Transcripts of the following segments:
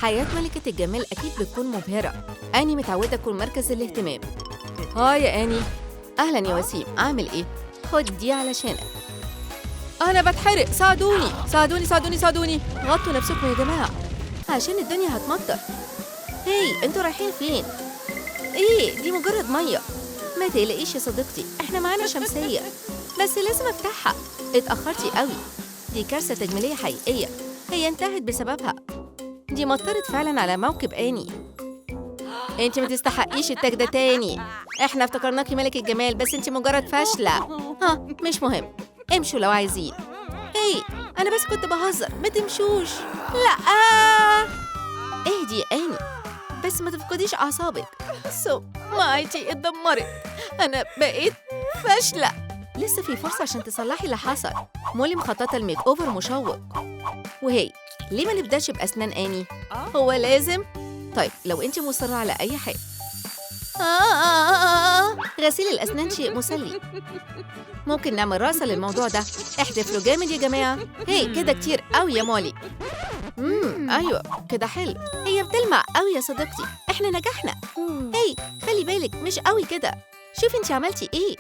حياة ملكة الجمال أكيد بتكون مبهرة. أني متعودة أكون مركز الاهتمام. هاي يا أني. أهلاً يا وسيم، عامل إيه؟ خد دي علشانك. أنا بتحرق، ساعدوني ساعدوني ساعدوني ساعدوني. غطوا نفسكم يا جماعة عشان الدنيا هتمطر. هاي أنتوا رايحين فين؟ إيه دي مجرد مية. ما تقلقيش يا صديقتي، إحنا معانا شمسية بس لازم أفتحها. اتأخرتي قوي، دي كارثة تجميلية حقيقية، هي انتهت بسببها. دي مطرت فعلاً على موكب آني. انت ما تستحقيش التاج ده تاني. احنا افتكرناكي ملك الجمال بس انت مجرد فاشلة. ها مش مهم، امشوا لو عايزين. ايه انا بس كنت بهزر، ما تمشوش. لا اهدي يا آني، بس ما تفقديش اعصابك. سمعتي اتدمرت، انا بقيت فاشلة. لسه في فرصة عشان تصلحي اللي حصل. مولي مخططة الميك اوفر مشوق. وهي ليه ما نبداش بأسنان آني؟ هو لازم. طيب لو انت مصرة على اي حاجة. غسيل الأسنان شيء مسلي. ممكن نعمل راسة للموضوع ده. احتفلوا جامد يا جماعة. هي كده كتير قوي يا مولي. ايوه كده حلو. هي بتلمع قوي يا صديقتي، احنا نجحنا. هي خلي بالك مش قوي كده. شوفي انت عملتي ايه.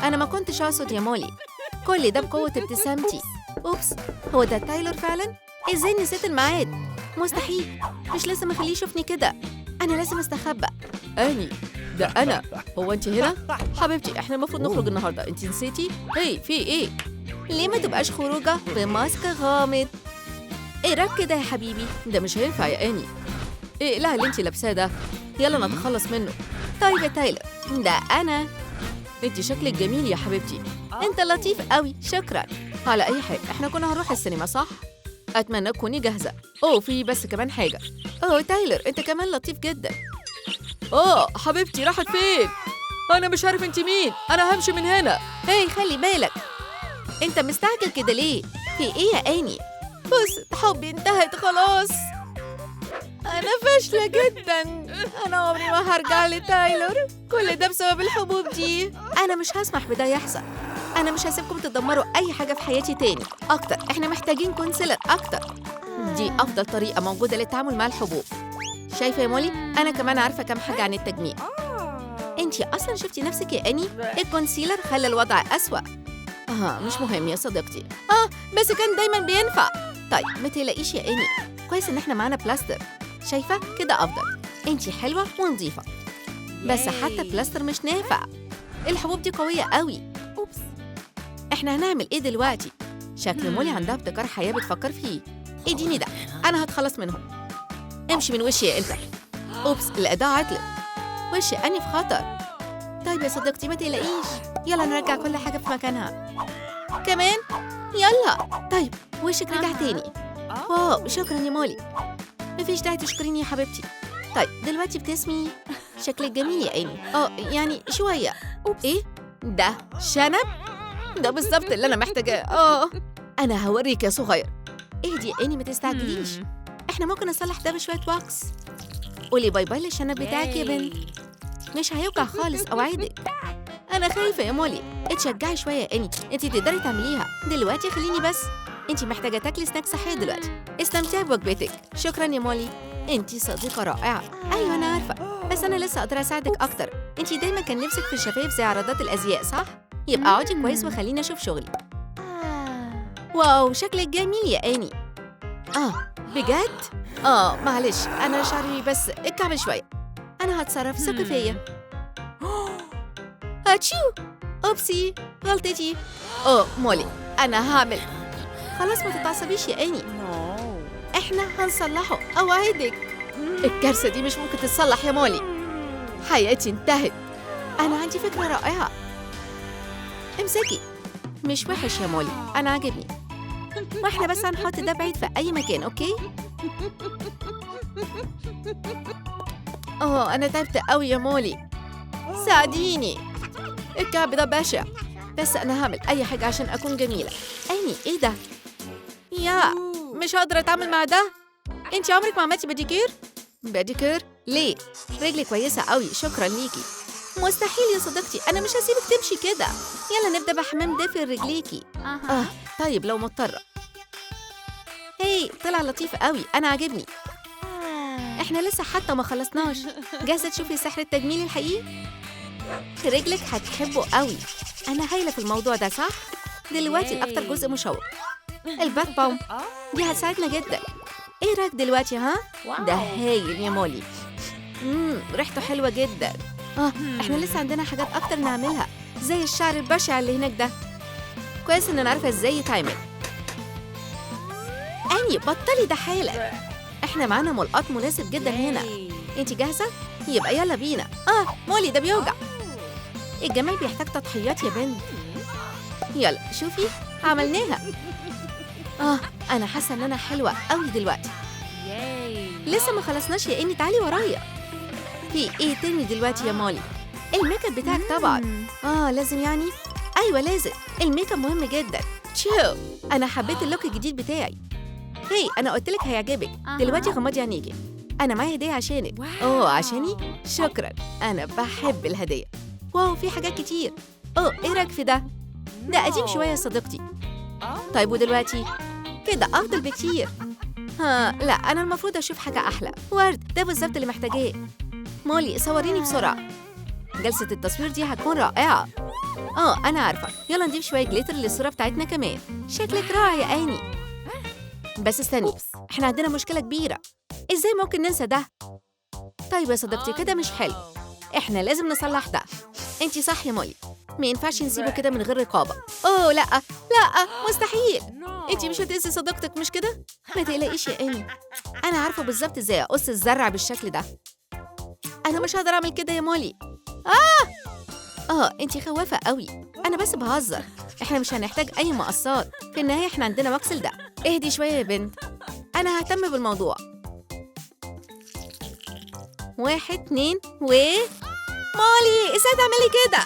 انا ما كنتش اقصد يا مولي، كل ده بقوة ابتسامتي. اوبس، هو ده تايلور فعلا؟ ازاي نسيت الميعاد؟ مستحيل، مش لازم اخليه يشوفني كده، انا لازم استخبى. آني ده انا. هو انت هنا حبيبتي؟ احنا المفروض نخرج النهارده، انت نسيتي؟ هي في ايه؟ ليه ما تبقاش خروجه بماسك غامض؟ ايه كده يا حبيبي؟ ده مش هينفع يا آني. ايه لا اللي انت لابساه ده، يلا نتخلص منه. طيب يا تايلر، ده انا. انت شكلك جميل يا حبيبتي. انت لطيف قوي، شكرا. على اي حال احنا كنا هنروح السينما صح؟ اتمنى تكوني جاهزه. في بس كمان حاجه. تايلر انت كمان لطيف جدا. حبيبتي راحت فين؟ انا مش عارف انت مين، انا همشي من هنا. هي خلي بالك، انت مستعجل كده ليه؟ في ايه يا آني؟ بص حبي انتهت خلاص، انا فاشله جدا. انا عمري ما هرجع لتايلور، كل ده بسبب الحبوب دي. انا مش هسمح بده يحصل، انا مش هسيبكم تدمروا اي حاجه في حياتي تاني. اكتر احنا محتاجين كونسيلر اكتر، دي افضل طريقه موجوده للتعامل مع الحبوب. شايفه يا مولي، انا كمان عارفه كام حاجه عن التجميل. انتي اصلا شفتي نفسك يا آني؟ الكونسيلر خلى الوضع اسوأ. مش مهم يا صديقتي. بس كان دايما بينفع. طيب ما تقلقيش يا آني، كويس ان احنا معانا بلاستر. شايفه كده افضل، انتي حلوه ونظيفه. بس حتى بلاستر مش نافع، الحبوب دي قويه قوي. اوبس، احنا هنعمل ايه دلوقتي؟ شكل مولي عندها ابتكار حياه بتفكر فيه. اديني ده، انا هتخلص منهم. امشي من وشي يا انت. اوبس، الاداة عطلت، وشي اني في خطر. طيب يا صديقتي ما تقلقيش، يلا نرجع كل حاجه في مكانها كمان. يلا طيب وشك رجع تاني. واو شكرا يا مولي. مفيش داعي تشكريني يا حبيبتي. طيب دلوقتي بتسمي، شكلك جميل يا آني. يعني شويه. ايه ده؟ شنب؟ ده بالظبط اللي انا محتاجاه. انا هوريك يا صغير. اهدي يا آني ما تستعجليش، احنا ممكن نصلح ده بشويه واكس. قولي باي باي للشنب بتاعك يا بنت، مش هيوجع خالص اوعدك. انا خايفه يا مولي، اتشجعي شويه يا آني، انتي تقدري تعمليها. دلوقتي خليني بس، انتي محتاجه تاكلي سناك صحيه دلوقتي. استمتعي بوجبتك. شكرا يا مولي، انتي صديقه رائعه. ايوه انا عارفه، بس انا لسه اقدر اساعدك اكتر. انتي دايما كان نفسك في الشفايف زي عرضات الازياء صح؟ يبقى اقعدي كويس وخليني اشوف شغلي. واو شكلك جميل يا آني. بجد؟ معلش انا شعري بس اتكعبل شويه، انا هتصرف، ثقي فيا. هاتشو، اوبسي غلطتي. مولي انا هعمل. خلاص ما تتعصبيش يا آني، احنا هنصلحه اوعدك. الكارثه دي مش ممكن تتصلح يا مولي، حياتي انتهت. انا عندي فكره رائعه، امسكي. مش وحش يا مولي، انا عاجبني. واحنا بس هنحط ده بعيد في اي مكان، اوكي؟ انا تعبت قوي يا مولي، ساعديني. الكعب ده بشع، بس انا هعمل اي حاجه عشان اكون جميله. آني ايه ده؟ يا مش هقدر اتعامل مع ده. انتي عمرك ما عملتي باديكير؟ باديكير ليه؟ رجلي كويسه قوي، شكرا ليكي. مستحيل يا صديقتي، انا مش هسيبك تمشي كده. يلا نبدا بحمام دافي لرجليكي. طيب لو مضطره. هي طلع لطيف قوي، أنا عاجبني. إحنا لسه حتى ما خلصناش. جاهزة تشوفي سحر التجميل الحقيقي؟ رجلك هتحبه قوي. أنا هايلة في الموضوع ده صح؟ دلوقتي الأكتر جزء مشوق، البات بوم. دي هتساعدنا جدا. إيه رأيك دلوقتي ها؟ ده هايل يا مولي. ريحته حلوة جدا. إحنا لسه عندنا حاجات أكتر نعملها، زي الشعر البشع اللي هناك ده. كويس إن أنا عارفة إزاي يتعمل. أني بطلي ده حالا. إحنا معانا ملقط مناسب جدا هنا. أنتي جاهزة؟ يبقى يلا بينا. مولي ده بيوجع. الجمال بيحتاج تضحيات يا بنت. يلا شوفي عملناها. أنا حاسة إن أنا حلوة قوي دلوقتي. لسه ما خلصناش يا إني، تعالي ورايا. في إيه تاني دلوقتي يا مولي؟ الميك اب بتاعك طبعا. لازم يعني؟ أيوة لازم، الميك اب مهم جدا. شو أنا حبيت اللوك الجديد بتاعي. هي أنا قلت لك هيعجبك. دلوقتي غمضي عينيكي، أنا معايا هدية عشانك. عشاني؟ شكرا، أنا بحب الهدية. واو في حاجات كتير. إيه رأيك في ده؟ ده قديم شوية يا صديقتي. طيب ودلوقتي؟ كده أفضل بكتير. لا أنا المفروض أشوف حاجة أحلى. ورد ده بالظبط اللي محتاجاه. مولي صوريني بسرعة، جلسة التصوير دي هتكون رائعة. أنا عارفة. يلا نضيف شوية جليتر للصورة بتاعتنا كمان. شكلك رائع يا آني. بس استني، إحنا عندنا مشكلة كبيرة. إزاي ممكن ننسى ده؟ طيب يا صديقتي كده مش حلو، إحنا لازم نصلح ده. أنتي صح يا مولي، ما ينفعش نسيبه كده من غير رقابة. لا مستحيل. أنتي مش هتأذي صديقتك مش كده؟ ما تقلقيش يا آني، أنا عارفة بالظبط إزاي أقص الزرع بالشكل ده. أنا مش هقدر أعمل كده يا مولي. أنتي خوافة قوي. أنا بس بهزر، إحنا مش هنحتاج أي مقصات، في النهاية إحنا عندنا مغسل ده. اهدي شوية يا بنت، أنا ههتم بالموضوع. 1 2 مولي إزاي تعملي كده؟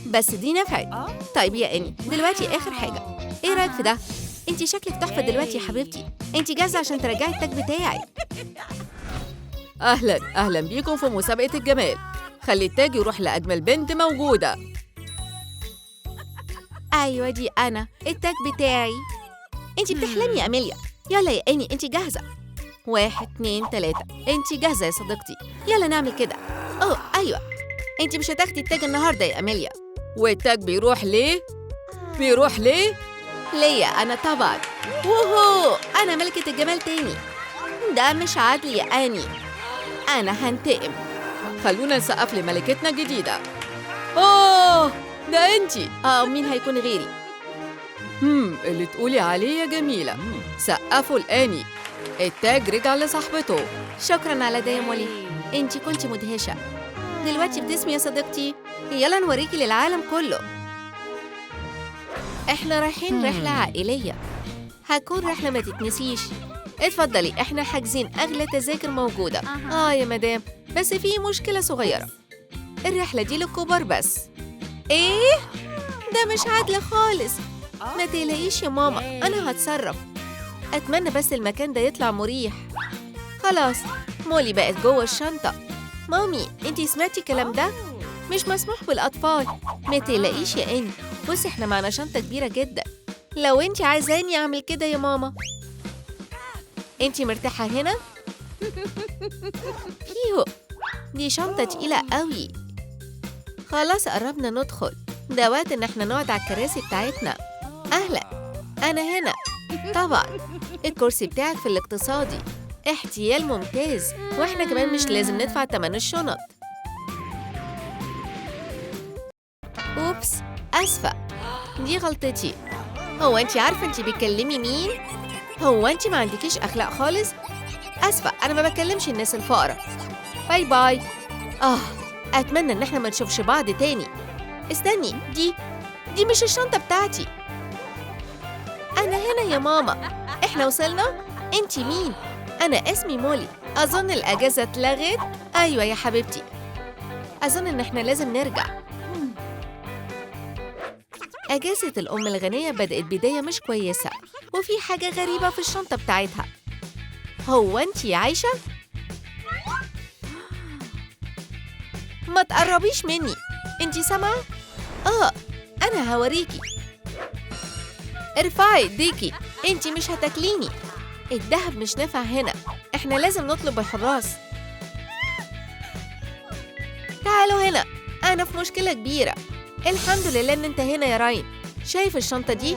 بس دي نفعت. طيب يا آني دلوقتي آخر حاجة، إيه رأيك في ده؟ أنتي شكلك تحفة دلوقتي يا حبيبتي. أنتي جاهزة عشان ترجعي التاج بتاعي. أهلا بيكم في مسابقة الجمال. خلي التاج يروح لأجمل بنت موجودة. أيوة دي أنا، التاج بتاعي. أنتي بتحلمي يا أميليا. يلا يا آني أنتي جاهزة. 1 2 3. أنتي جاهزة يا صديقتي، يلا نعمل كده. أيوة، أنتي مش هتاخدي التاج النهاردة يا أميليا. والتاج بيروح ليه؟ ليا أنا طبعا. ووهو، أنا ملكة الجمال تاني. ده مش عدل يا آني، أنا هنتقم. خلونا نسقف لملكتنا الجديدة. ده أنتي. مين هيكون غيري؟ اللي تقولي عليه يا جميلة. سقفوا لآني، التاج رجع لصاحبته. شكراً على ده يا مولي، أنتي كنتي مدهشة. دلوقتي بتسمي يا صديقتي، يلا نوريكي للعالم كله. إحنا رايحين رحلة عائلية، هتكون رحلة ما تتنسيش. اتفضلي، إحنا حاجزين أغلى تذاكر موجودة. يا مدام، بس في مشكلة صغيرة، الرحلة دي للكبار بس. إيه؟ ده مش عادل خالص. ما تقلقيش يا ماما، أنا هتصرف. أتمنى بس المكان ده يطلع مريح. خلاص، مولي بقت جوه الشنطة. مامي، أنتي سمعتي الكلام ده؟ مش مسموح بالأطفال. ما تقلقيش يا آني، بصي إحنا معنا شنطة كبيرة جدا، لو أنتي عايزاني أعمل كده يا ماما. أنتي مرتاحة هنا؟ فيهو، دي شنطة تقيلة قوي. خلاص قربنا ندخل، ده وقت إن إحنا نقعد على الكراسي بتاعتنا. أهلا، أنا هنا. طبعا الكرسي بتاعك في الاقتصادي، احتيال ممتاز، وإحنا كمان مش لازم ندفع تمن الشنط. أوبس، أسفة، دي غلطتي. هو أنتي عارفة أنتي بتكلمي مين؟ هو أنتي ما عندكيش أخلاق خالص؟ أسفة، أنا ما بكلمش الناس الفقراء. باي باي. أتمنى إن إحنا ما نشوفش بعض تاني. استني، دي مش الشنطة بتاعتي. أنا هنا يا ماما. إحنا وصلنا؟ أنتي مين؟ أنا اسمي مولي. أظن الأجازة اتلغت؟ أيوة يا حبيبتي، أظن إن إحنا لازم نرجع. أجازة الأم الغنية بدأت بداية مش كويسة، وفي حاجة غريبة في الشنطة بتاعتها. هو أنتي عايشة؟ ما تقربيش مني، أنتي سامعة؟ أنا هوريكي. ارفعي ايديكي، أنتي مش هتاكليني. الدهب مش نافع هنا، إحنا لازم نطلب الحراس. تعالوا هنا، أنا في مشكلة كبيرة. الحمد لله إن أنت هنا يا راين. شايف الشنطة دي؟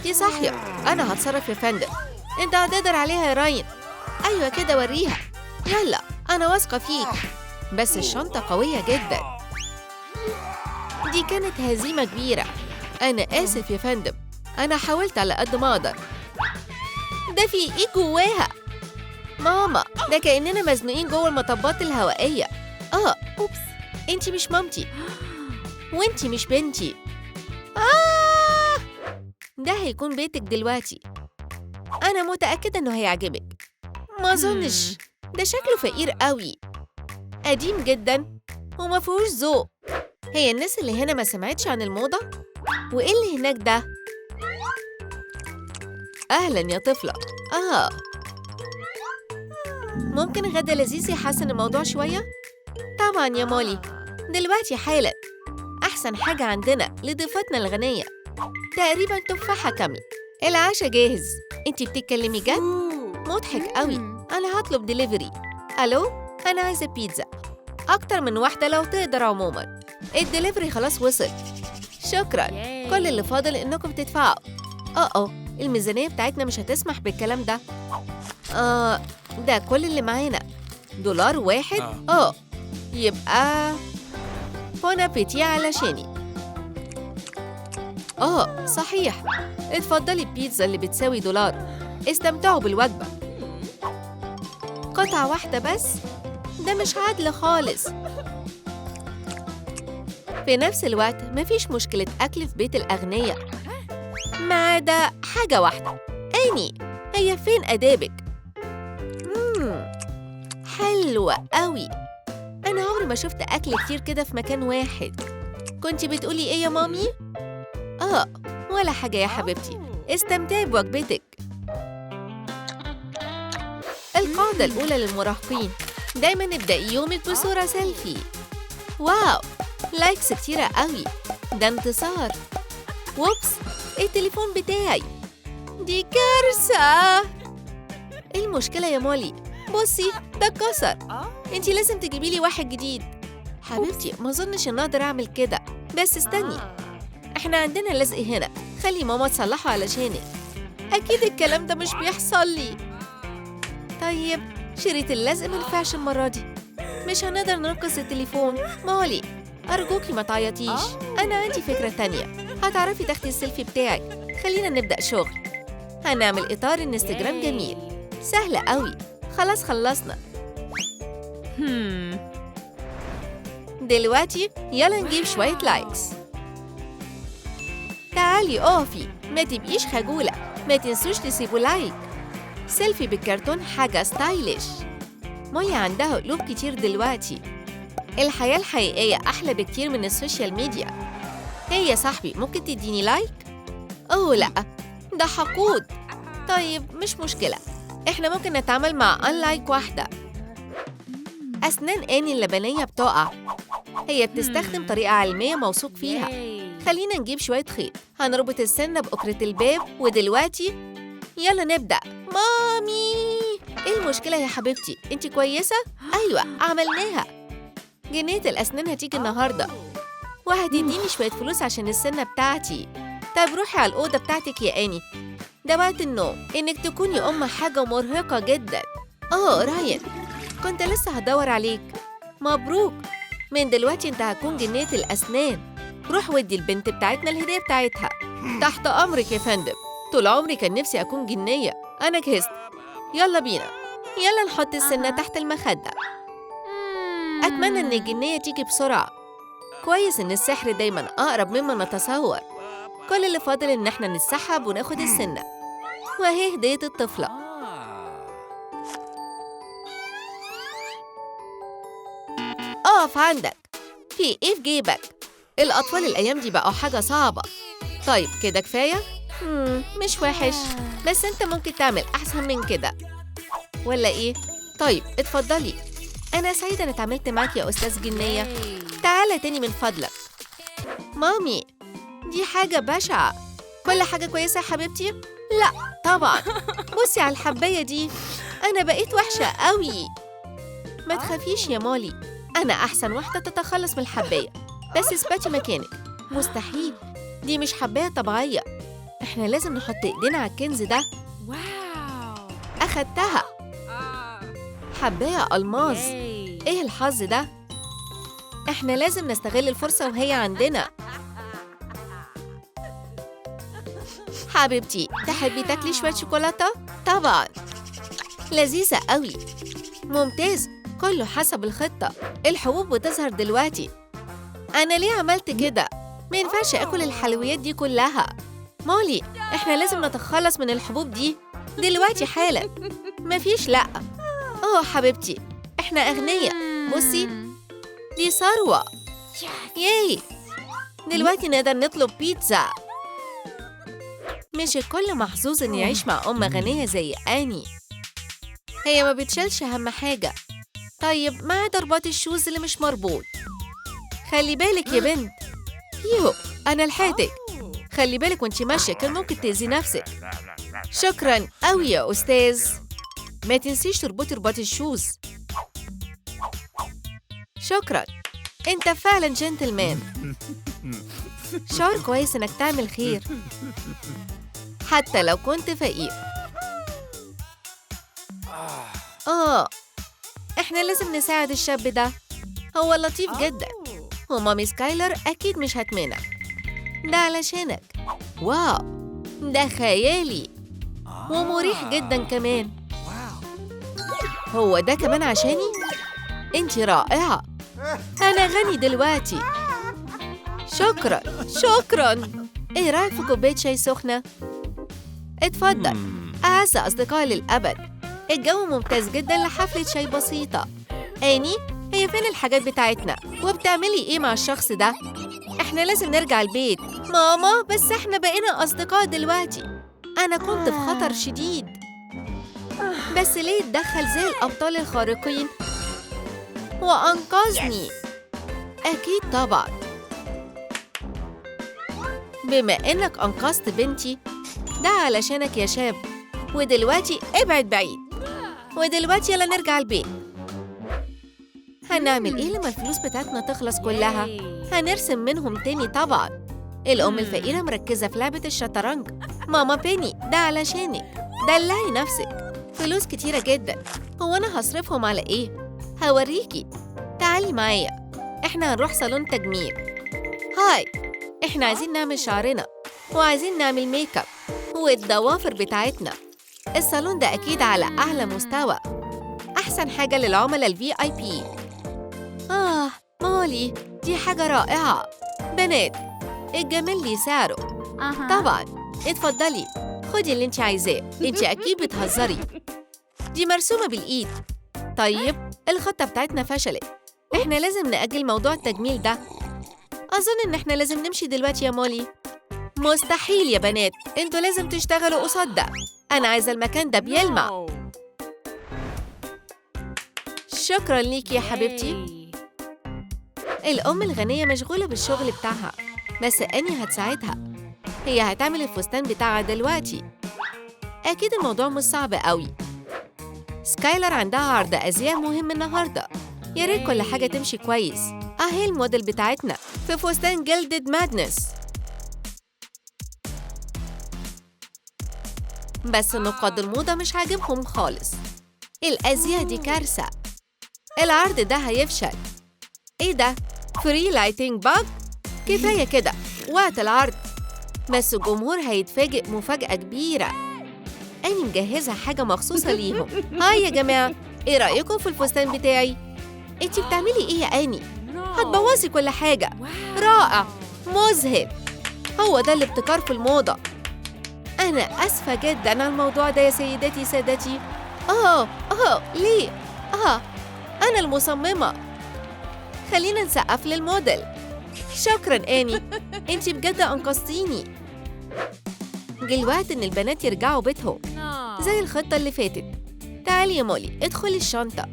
دي صاحية. أنا هتصرف يا فندم. أنت هتقدر عليها يا راين. أيوة كده وريها. يلا أنا واثقة فيك. بس الشنطة قوية جدا. دي كانت هزيمة كبيرة. أنا آسف يا فندم، أنا حاولت على قد ما أقدر. ده في إيه جواها؟ ماما، ده كأننا مزنوقين جوه المطبات الهوائية. أوبس، أنتي مش مامتي وأنتي مش بنتي. ده هيكون بيتك دلوقتي. أنا متأكدة إنه هيعجبك. ما أظنش، ده شكله فقير قوي، قديم جدا وما فيهوش ذوق. هي الناس اللي هنا ما سمعتش عن الموضة؟ وإيه اللي هناك ده؟ أهلاً يا طفلة. ممكن غدا لذيذ يحسن الموضوع شوية؟ طبعاً يا مولي، دلوقتي حالاً. أحسن حاجة عندنا لضيفتنا الغنية، تقريباً تفاحة كاملة. العشاء جاهز. أنتي بتتكلمي جد؟ مضحك قوي. أنا هطلب ديليفري. ألو، أنا عايزة بيتزا، أكتر من واحدة لو تقدر. عموماً الدليفري خلاص وصل. شكراً. كل اللي فاضل إنكم تدفعوا. الميزانية بتاعتنا مش هتسمح بالكلام ده. ده كل اللي معانا، $1. يبقى بون أبيتي علشاني. صحيح، اتفضلي البيتزا اللي بتساوي $. استمتعوا بالوجبة. قطعة واحدة بس؟ ده مش عدل خالص. في نفس الوقت مفيش مشكلة أكل في بيت الأغنياء، ما عدا حاجة واحدة. أني، هي فين أدابك؟ حلوة قوي. أنا عمري ما شفت أكل كتير كده في مكان واحد. كنتي بتقولي إيه يا مامي؟ ولا حاجة يا حبيبتي، استمتعي بوجبتك. القاعدة الأولى للمراهقين: دايماً ابدأي يومك بصورة سيلفي. واو، لايكس كتيرة قوي، ده انتصار. ووبس، التليفون بتاعي، دي كارثة. ايه المشكلة يا مولي؟ بصي، ده اتكسر. انتي لازم تجيبي لي واحد جديد. حبيبتي، ما اظنش ان اقدر اعمل كده، بس استني، احنا عندنا لزق هنا، خلي ماما تصلحه علشانك. اكيد الكلام ده مش بيحصل لي. طيب، شريط اللزق منفعش المرة دي، مش هنقدر ننقص التليفون. مولي، أرجوكي ما تعيطيش، أنا عندي فكرة تانية. هتعرفي تاخدي السيلفي بتاعك. خلينا نبدأ شغل. هنعمل إطار انستجرام جميل، سهلة قوي. خلاص خلصنا. دلوقتي يلا نجيب شوية لايكس. تعالي اقفي، ما تبقيش خجولة. ما تنسوش تسيبوا لايك. سيلفي بالكرتون حاجة ستايليش. مولي عندها قلوب كتير دلوقتي. الحياة الحقيقية أحلى بكتير من السوشيال ميديا. هي يا صاحبي، ممكن تديني لايك؟ لأ، ده حقود. طيب مش مشكلة، إحنا ممكن نتعامل مع أنلايك واحدة. أسنان آني اللبنية بتقع. هي بتستخدم طريقة علمية موثوق فيها. خلينا نجيب شوية خيط، هنربط السنة بأكرة الباب. ودلوقتي يلا نبدأ. مامي، إيه المشكلة يا حبيبتي؟ أنتي كويسة؟ أيوة، عملناها. جنية الأسنان هتيجي النهاردة، وهتديني شوية فلوس عشان السنة بتاعتي. طيب روحي على الأوضة بتاعتك يا آني، ده وقت النوم. إنك تكوني أم حاجة مرهقة جدا. راين، كنت لسه هدور عليك. مبروك، من دلوقتي أنت هتكون جنية الأسنان. روح ودي البنت بتاعتنا الهدية بتاعتها. تحت أمرك يا فندم، طول عمري كان نفسي أكون جنية. أنا جهزت، يلا بينا. يلا نحط السنة تحت المخدة. أتمنى إن الجنية تيجي بسرعة. كويس إن السحر دايماً أقرب مما نتصور. كل اللي فاضل إن إحنا نتسحب وناخد السنة، وهي هدية الطفلة. أقف عندك، في إيه في جيبك؟ الأطفال الأيام دي بقوا حاجة صعبة. طيب كده كفاية؟ مش وحش، بس أنت ممكن تعمل أحسن من كده، ولا إيه؟ طيب اتفضلي. أنا سعيدة إني اتعاملت معاك يا أستاذ جنية. تعالى تاني من فضلك. مامي، دي حاجة بشعة. كل حاجة كويسة يا حبيبتي؟ لا، طبعا. بصي على الحباية دي، أنا بقيت وحشة قوي. ما تخافيش يا مولي، أنا أحسن واحدة تتخلص من الحباية. بس اثبتي مكانك. مستحيل، دي مش حباية طبيعية. إحنا لازم نحط إيدينا على الكنز ده. واو. أخدتها، حباية ألماظ. إيه الحظ ده؟ إحنا لازم نستغل الفرصة وهي عندنا. حبيبتي، تحبي تاكلي شوية شوكولاتة؟ طبعاً، لذيذة قوي. ممتاز، كله حسب الخطة. الحبوب بتظهر دلوقتي. أنا ليه عملت كده؟ ما ينفعش أكل الحلويات دي كلها. مولي، إحنا لازم نتخلص من الحبوب دي دلوقتي حالاً. مفيش لأ. أوه حبيبتي، إحنا أغنياء. بصي، دي ثروة. ياي، دلوقتي نقدر نطلب بيتزا. مش الكل محظوظ إن يعيش مع أم غنية زي آني. هي ما بتشيلش أهم حاجة. طيب، ما عدا رباط الشوز اللي مش مربوط. خلي بالك يا بنت. يو، أنا لحقتك. خلي بالك وانتي ماشية، كان ممكن تأذي نفسك. شكراً أوي يا أستاذ. ما تنسيش تربطي رباط الشوز. شكراً، أنت فعلاً جنتلمان. شعور كويس إنك تعمل خير حتى لو كنت فقير. إحنا لازم نساعد الشاب ده، هو لطيف جدا. ومامي سكايلر أكيد مش هتمنع. ده علشانك. واو، ده خيالي ومريح جدا كمان. هو ده كمان عشاني؟ انتي رائعة. أنا غني دلوقتي. شكرا شكرا. ايه رأيك في كوباية شاي سخنة؟ اتفضل. أعز أصدقائي للأبد. الجو ممتاز جدا لحفلة شاي بسيطة. آني، هي فين الحاجات بتاعتنا؟ وبتعملي ايه مع الشخص ده؟ احنا لازم نرجع البيت. ماما، بس احنا بقينا أصدقاء دلوقتي. أنا كنت في خطر شديد، بس ليه اتدخل زي الأبطال الخارقين وأنقذني؟ أكيد طبعاً. بما إنك أنقذت بنتي، ده علشانك يا شاب. ودلوقتي ابعد بعيد. ودلوقتي يلا نرجع البيت. هنعمل إيه لما الفلوس بتاعتنا تخلص كلها؟ هنرسم منهم تاني طبعاً. الأم الفقيرة مركزة في لعبة الشطرنج. ماما بيني، ده علشانك. دلعي نفسك. فلوس كتيرة جدا. هو أنا هصرفهم على إيه؟ هوريكي. تعالي معايا، إحنا هنروح صالون تجميل. هاي، إحنا عايزين نعمل شعرنا وعايزين نعمل ميك اب والضوافر بتاعتنا. الصالون ده أكيد على أعلى مستوى، أحسن حاجة للعملاء الVIP. مولي، دي حاجة رائعة. بنات، الجمال ليه سعره. طبعاً، اتفضلي، خدي اللي انت عايزاه. انت أكيد بتهزري، دي مرسومة بالإيد. طيب، الخطة بتاعتنا فشلت. إحنا لازم نأجل موضوع التجميل ده. أظن إن إحنا لازم نمشي دلوقتي يا مولي. مستحيل يا بنات، انتوا لازم تشتغلوا قصاد ده. أنا عايزة المكان ده بيلمع. شكراً ليكي يا حبيبتي. الأم الغنية مشغولة بالشغل بتاعها، بس آني هتساعدها. هي هتعمل الفستان بتاعها دلوقتي. أكيد الموضوع مش صعب قوي. سكايلر عندها عرض أزياء مهم النهاردة. يا ريت كل حاجة تمشي كويس. أهي الموديل بتاعتنا في فستان جلدد مادنس. بس نقاد الموضة مش عاجبهم خالص. الأزياء دي كارثة. العرض ده هيفشل. إيه ده؟ فري لايتنج باج؟ كفاية كده، وقت العرض. بس الجمهور هيتفاجئ مفاجأة كبيرة. أنا مجهزة حاجة مخصوصة ليهم. هاي يا جماعة، إيه رأيكم في الفستان بتاعي؟ إنتي بتعملي إيه يا آني؟ هتبوظي كل حاجة. رائع، مذهل. هو ده الابتكار في الموضة. أنا آسفة جداً على الموضوع ده يا سيداتي سادتي. ليه؟ أنا المصممة. خلينا نسقف للموديل. شكراً آني، أنتي بجد أنقذتيني. جه الوقت إن البنات يرجعوا بيتهم زي الخطة اللي فاتت. تعالي يا مولي، ادخلي الشنطة.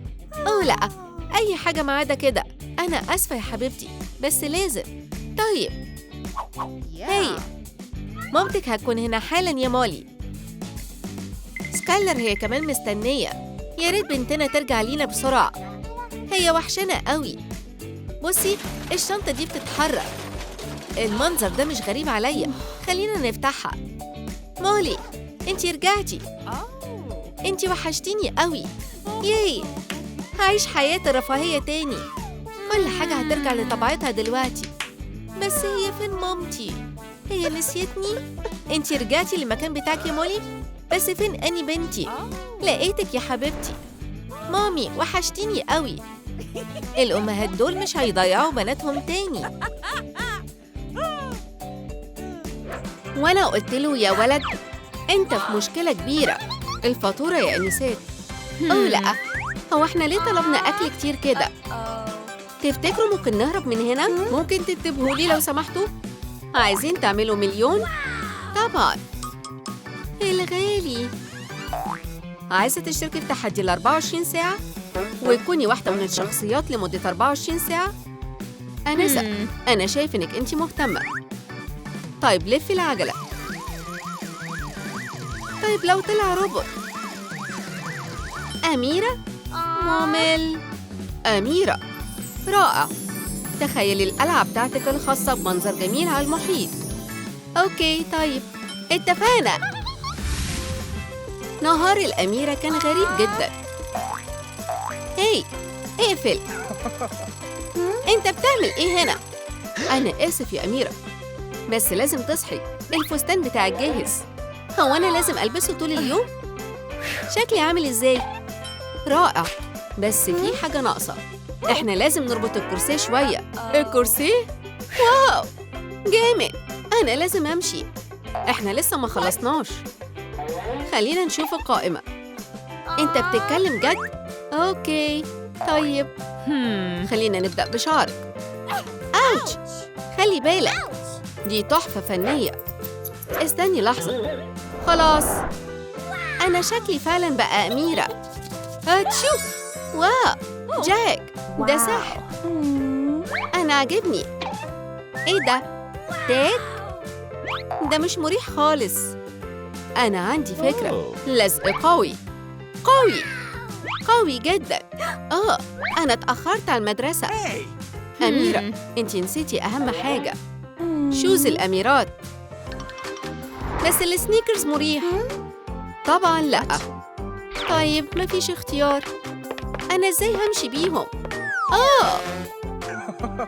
لأ، أي حاجة ما عدا كده. أنا آسفة يا حبيبتي، بس لازم. طيب، هاي، مامتك هتكون هنا حالاً يا مولي. سكايلر هي كمان مستنية. يا ريت بنتنا ترجع لينا بسرعة، هي وحشانة قوي. بصي الشنطة دي بتتحرك، المنظر ده مش غريب عليا. خلينا نفتحها. مولي انتي رجعتي، انتي وحشتيني قوي. ياي، هعيش حياة الرفاهية تاني. كل حاجة هترجع لطبيعتها دلوقتي. بس هي فين مامتي؟ هي نسيتني؟ انتي رجعتي للمكان بتاعك يا مولي؟ بس فين أني بنتي؟ لقيتك يا حبيبتي. مامي وحشتيني قوي. الأمهات دول مش هيضيعوا بناتهم تاني. وأنا قلت له يا ولد أنت في مشكلة كبيرة. الفاتورة يا أنسات. أوه لأ، هو إحنا ليه طلبنا أكل كتير كده؟ تفتكروا ممكن نهرب من هنا؟ ممكن تكتبهولي لو سمحتوا؟ عايزين تعملوا مليون؟ طبعاً. الغالي. عايزة تشتركي في تحدي 24 ساعة؟ وتكوني واحدة من الشخصيات لمدة 24 ساعة؟ أنسة، أنا شايف إنك أنتِ مهتمة. طيب لفي العجلة. طيب لو طلع روبوت؟ أميرة؟ ممل. أميرة، رائع. تخيلي القلعة بتاعتك الخاصة بمنظر جميل على المحيط. أوكي طيب، اتفقنا. نهار الأميرة كان غريب جداً. هاي، اقفل. أنت بتعمل إيه هنا؟ أنا آسف يا أميرة، بس لازم تصحي. الفستان بتاعك جاهز. هو أنا لازم ألبسه طول اليوم؟ شكلي عامل إزاي؟ رائع، بس في حاجة ناقصة. إحنا لازم نربط الكرسي شوية. الكرسي؟ واو، جامد. أنا لازم أمشي. إحنا لسه ما خلصناش. خلينا نشوف القائمة. أنت بتتكلم جد؟ أوكي طيب. خلينا نبدأ بشعرك. أوتش، خلي بالك، دي تحفة فنية. استني لحظة. خلاص، أنا شكلي فعلاً بقى أميرة. أتشو، واو، جاك، ده سحر. أنا عجبني. إيه ده؟ تاج؟ ده مش مريح خالص. أنا عندي فكرة. لزق قوي قوي قوي جداً. أنا اتأخرت على المدرسة. أميرة، أنتي نسيتي أهم حاجة، شوز الأميرات. بس السنيكرز مريح. طبعاً لأ. طيب مفيش اختيار. أنا إزاي همشي بيهم؟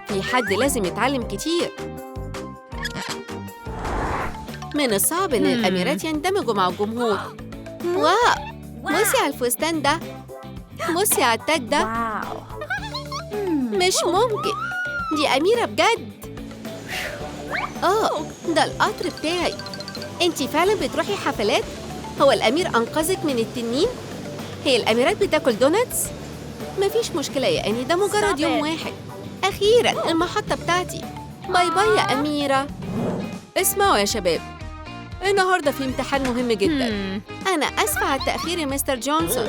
في حد لازم يتعلم كتير. من الصعب إن الأميرات يندمجوا مع الجمهور. واو، بصي على الفستان ده، بصي على التاج ده. مش ممكن، دي أميرة بجد. ده القطر بتاعي. انتي فعلا بتروحي حفلات؟ هو الأمير أنقذك من التنين؟ هي الأميرات بتاكل دونتس؟ مفيش مشكلة يا أني، ده مجرد يوم واحد. أخيراً المحطة بتاعتي. باي باي يا أميرة. اسمعوا يا شباب، النهاردة في امتحان مهم جداً. أنا أسفة على التأخير يا مستر جونسون.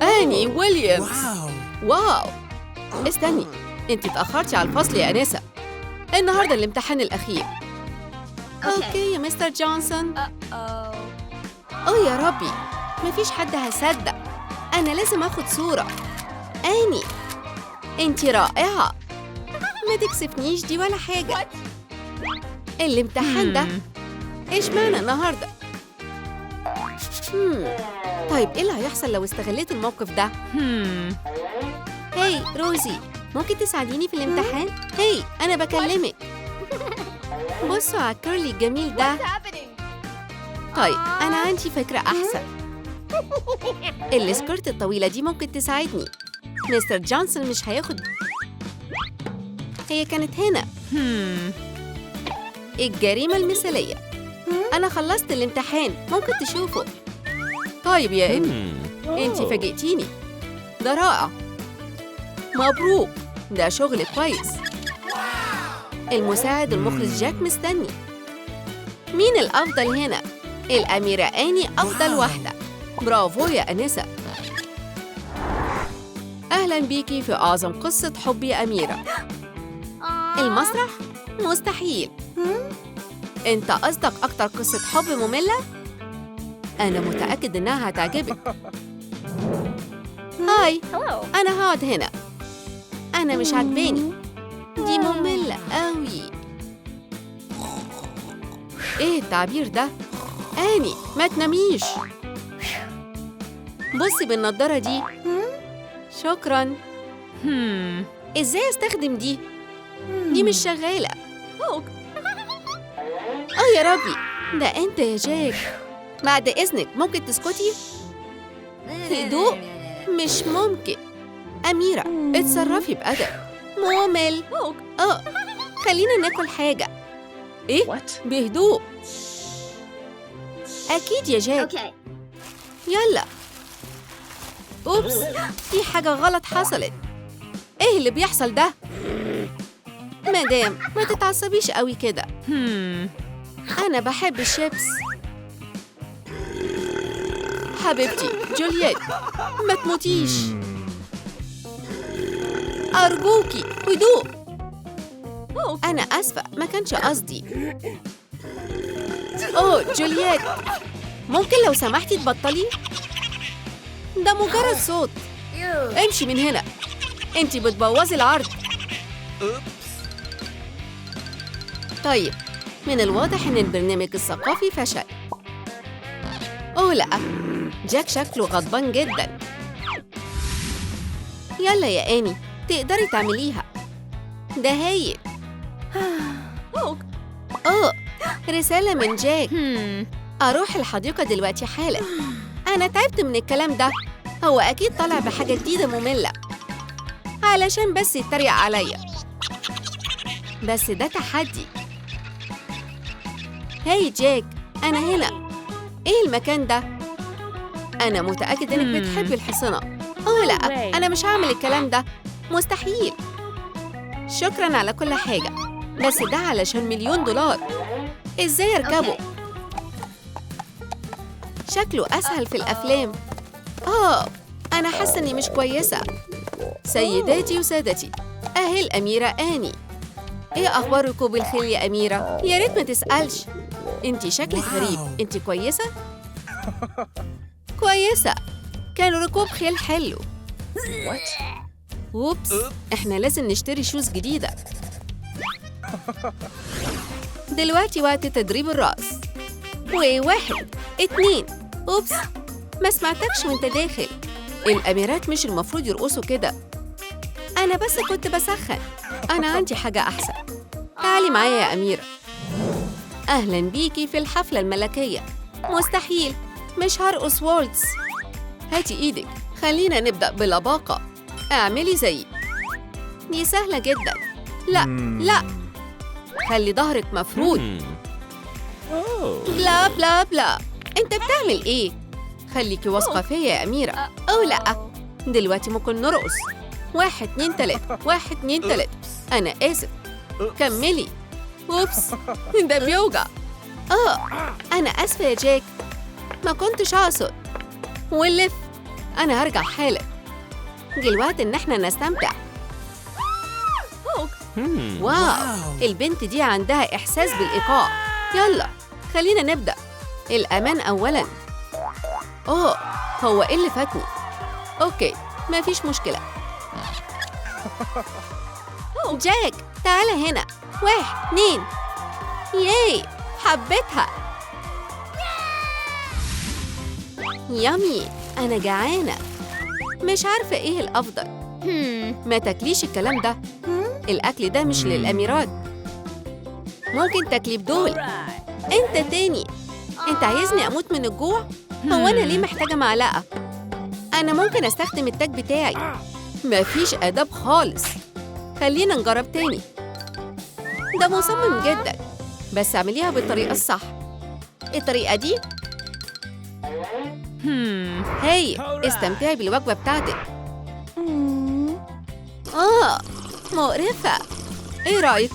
أني ويليامز. واو، استني، انتي اتأخرتي على الفصل يا أنسة. النهاردة الامتحان الأخير. أوكي يا مستر جونسون. أوه يا ربي، مفيش حد هيصدق. أنا لازم أخد صورة. أني، أنتي رائعة. ما تكسفنيش دي ولا حاجة. الامتحان ده إيش معنى النهاردة؟ طيب إيه اللي هيحصل لو استغليت الموقف ده؟ هاي روزي، ممكن تساعديني في الامتحان؟ هاي أنا بكلمك. بصوا على الكيرلي الجميل ده. طيب أنا عندي فكرة أحسن. السكرت الطويلة دي ممكن تساعدني. مستر جونسون مش هياخد. هي كانت هنا. الجريمة المثالية. أنا خلصت الامتحان، ممكن تشوفوا. طيب يا إني، أنتي فاجئتيني. ده رائع. مبروك، ده شغل كويس. المساعد المخرج جاك مستني. مين الأفضل هنا؟ الأميرة آني أفضل واحدة. برافو يا أنسة. أهلاً بيكي في أعظم قصة حب يا أميرة. المسرح؟ مستحيل. أنت قصدك أكتر قصة حب مملة؟ أنا متأكد إنها هتعجبك. هاي، أنا هقعد هنا. أنا مش عاجباني، دي مملة قوي. إيه التعبير ده؟ آني ما تناميش. بصي بالنضارة دي. شكراً. إزاي أستخدم دي؟ دي مش شغالة. يا ربي، ده أنت يا جاك. بعد إذنك ممكن تسكتي؟ هدوء؟ مش ممكن. أميرة، اتصرفي بأدب. ممل. خلينا ناكل حاجة. إيه؟ بهدوء. أكيد يا جاك. يلا. أوبس، في حاجة غلط حصلت. إيه اللي بيحصل ده؟ مدام، ما تتعصبيش قوي كده. أنا بحب الشيبس. حبيبتي جولييت، ما تموتيش. أرجوكي هدوء. أنا آسفة، ما كانش قصدي. أوه جولييت، ممكن لو سمحتي تبطلي؟ ده مجرد صوت. امشي من هنا، انتي بتبوظي العرض. طيب، من الواضح إن البرنامج الثقافي فشل. أوه لأ، جاك شكله غضبان جداً. يلا يا آني، تقدري تعمليها. ده هايل. أوه، رسالة من جاك. أروح الحديقة دلوقتي حالاً. أنا تعبت من الكلام ده. هو أكيد طالع بحاجة جديدة مملة علشان بس يتريق عليا. بس ده تحدي. هاي جاك، أنا هنا. إيه المكان ده؟ أنا متأكد إنك بتحبي الحصنة. أوه لأ، أنا مش هعمل الكلام ده. مستحيل. شكراً على كل حاجة، بس ده علشان $1,000,000. إزاي أركبه؟ شكله أسهل في الأفلام. أنا حاسة إني مش كويسة. سيداتي وسادتي، أهي الأميرة آني. إيه أخبار ركوب الخيل يا أميرة؟ يا ريت ما تسألش. أنتي شكلك غريب. أنتي كويسة؟ كويسة. كان ركوب خيل حلو. أوبس، إحنا لازم نشتري شوز جديدة. دلوقتي وقت تدريب الرأس. 1 2. أوبس، ما سمعتكش وانت داخل. الأميرات مش المفروض يرقصوا كده. أنا بس كنت بسخن. أنا عندي حاجة أحسن. تعالي معايا يا أميرة. أهلاً بيكي في الحفلة الملكية. مستحيل، مش هرقص وولتس. هاتي إيدك، خلينا نبدأ بلباقة. اعملي زيي. دي سهلة جداً. لا لا، خلي ظهرك مفرود. بلا بلا بلا، أنت بتعمل إيه؟ خليكي واثقة فيا يا أميرة. أو لأ، دلوقتي ممكن نرقص. 1 2 3. 1 2 3. أنا آسف، كملي. أوبس، ده بيوجع. أنا آسفة يا جاك، ما كنتش أقصد. ولف، أنا هرجع حالا. جه الوقت إن إحنا نستمتع. واو، البنت دي عندها إحساس بالإيقاع. يلا، خلينا نبدأ. الأمان أولاً. هو إيه اللي فاتني؟ أوكي، ما فيش مشكلة. جاك، تعال هنا. 1 2. ياي، حبيتها. يامي، أنا جعانة. مش عارفة إيه الأفضل. ما تاكليش الكلام ده. الأكل ده مش للأميرات. ممكن تاكلي بدول. أنت تاني، أنت عايزني أموت من الجوع؟ هو أنا ليه محتاجة معلقة؟ أنا ممكن أستخدم التاج بتاعي. مفيش آداب خالص. خلينا نجرب تاني. ده مصمم جدا، بس اعمليها بالطريقة الصح. الطريقة دي. هاي، استمتعي بالوجبة بتاعتك. مقرفة. ايه رأيك؟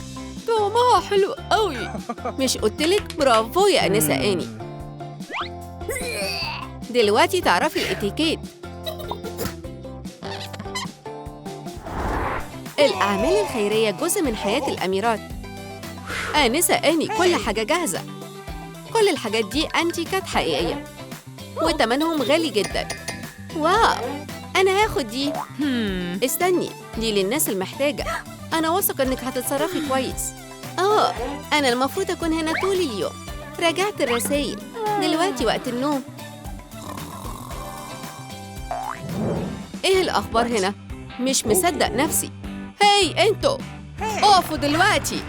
طعمها حلو قوي. مش قلتلك؟ برافو يا أنسة آني. دلوقتي تعرفي الإتيكيت. الأعمال الخيرية جزء من حياة الأميرات. آنسة آني، كل حاجة جاهزة. كل الحاجات دي أنتيكات حقيقية. وتمنهم غالي جدا. واو، أنا هاخد دي. استني، دي للناس المحتاجة. أنا واثقة إنك هتتصرفي كويس. أنا المفروض أكون هنا طول اليوم. راجعت الرسايل، دلوقتي وقت النوم. إيه الأخبار هنا؟ مش مصدق نفسي. هاي أنتوا، اقفوا دلوقتي.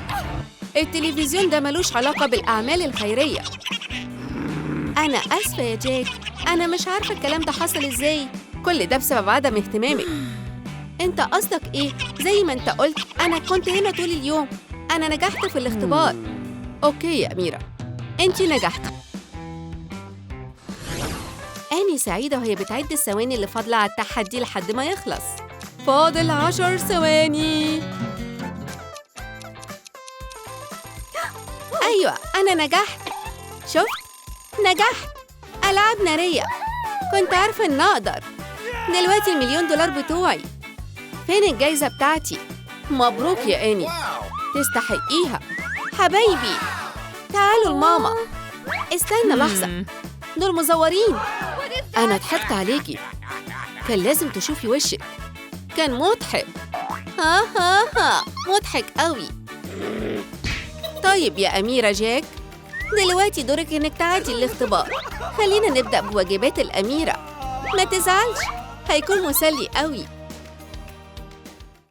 التلفزيون ده ملوش علاقة بالأعمال الخيرية. أنا آسفة يا جاك، أنا مش عارفة الكلام ده حصل إزاي. كل ده بسبب عدم اهتمامك. أنت قصدك إيه؟ زي ما أنت قلت أنا كنت هنا طول اليوم. أنا نجحت في الاختبار. أوكي يا أميرة، أنتِ نجحتي. أني سعيدة وهي بتعد الثواني اللي فاضلة على التحدي لحد ما يخلص. فاضل 10 ثواني. أيوة، أنا نجحت. شفت؟ نجحت. ألعاب نارية. كنت عارفة إن أقدر. دلوقتي $1,000,000 بتوعي. فين الجايزة بتاعتي؟ مبروك يا آني، تستحقيها. حبايبي، تعالوا لماما. استنى لحظة، دول مزورين. أنا ضحكت عليكي. كان لازم تشوفي وشك، كان مضحك. ها مضحك قوي. طيب يا أميرة جاك، دلوقتي دورك إنك تعدي الاختبار. خلينا نبدأ بواجبات الأميرة. ما تزعلش، هيكون مسلي قوي.